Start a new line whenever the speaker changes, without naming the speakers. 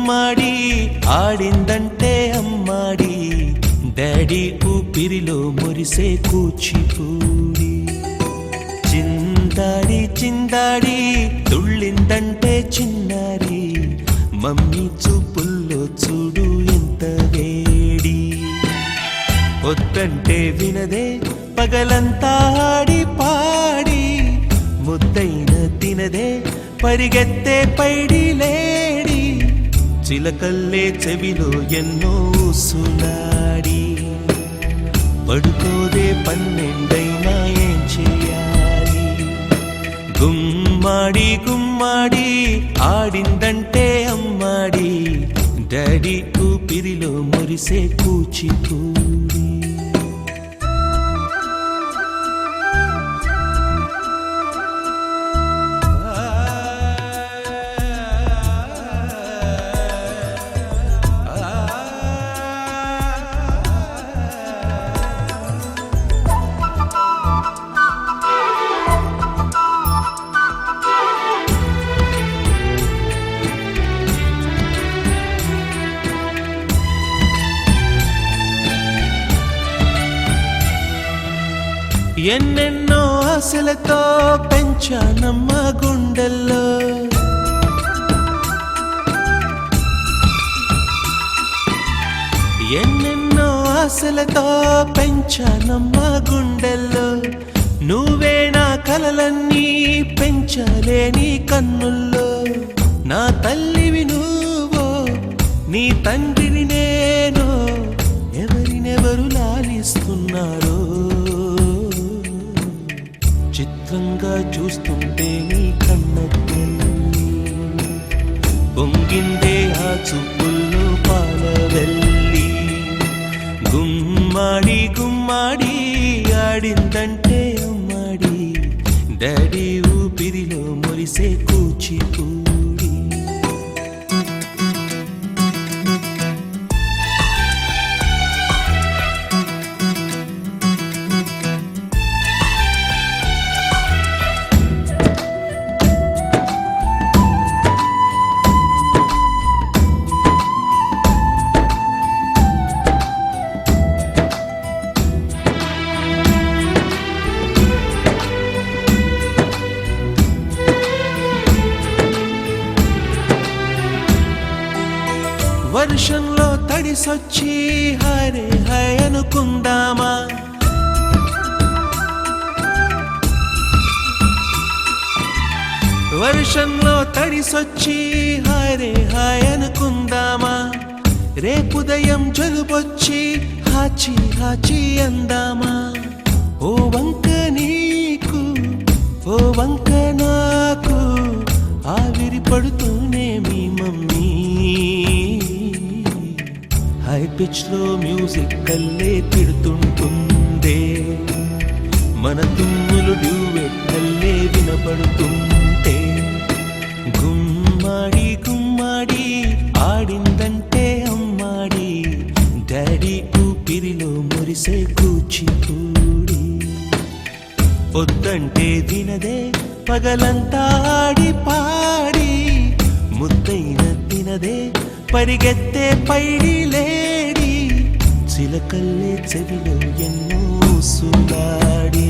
గుమ్మాడి ఆడిందంటే అమ్మాడి డాడీ ఊపిరిలో మురిసే కూచిపూడి చిందాడి చిందాడి తుళ్ళిందంటే చిన్నారి మమ్మీ చూపుల్లో చూడు ఎంత వేడి వద్దంటే వినదే పగలంతా ఆడి పాడి ముద్దైన తినదే పరిగెత్తే పైడి లేడి చిలకల్లే చెవిలో ఎన్నో సులాడి పడుకోదే పన్నెండైనా ఏం చేయాలి గుమ్మాడి గుమ్మాడి ఆడిందంటే అమ్మాడి డాడీ ఊపిరిలో మురిసే కూచిపూడి ఎన్నెన్నో ఆశలతో పెంచానమ్మ గుండెల్లో ఎన్నెన్నో ఆశలతో పెంచానమ్మ గుండెల్లో నువ్వే నా కలలన్నీ పెంచాలే నీ కన్నుల్లో నా తల్లివి నువ్వో నీ తండ్రిని నేను ఎవరినెవరు లాలిస్తున్నారో చిత్రంగా చూస్తుంటే నీ కన్నె పొంగిందే ఆ చూపుల్లో పాలవెల్లి గుమ్మాడి గుమ్మాడి ఆడిందంటే అమ్మాడి డాడీ ఊపిరిలో మురిసే కూచిపూడి వర్షంలో తడిసొచ్చి హరే హై అనుకుందామా వర్షంలో తడిసొచ్చి హరే హై అనుకుందామా రేపుదయం జలుబొచ్చి హాచి హాచి అందామా ఓ వంక నీకు ఓ వంక నాకు ఆవిరి పడుతూనే మీ మమ్మీ హై పిచ్ లో మ్యూజిక్ కల్లే తిడుతుంటుందే మన తుమ్ములు డ్యూయెట్ కల్లే వినపడుతుంటే గుమ్మాడి గుమ్మాడి ఆడిందంటే అమ్మాడి డాడీ ఊపిరిలో మురిసే కూచిపూడి వద్దంటే వినదే పగలంతా ఆడి పాడి ముద్దైన తినదే పరిగెత్తే పైడి లేడి చిలకల్లే చెవిలో ఎన్నో సులాడి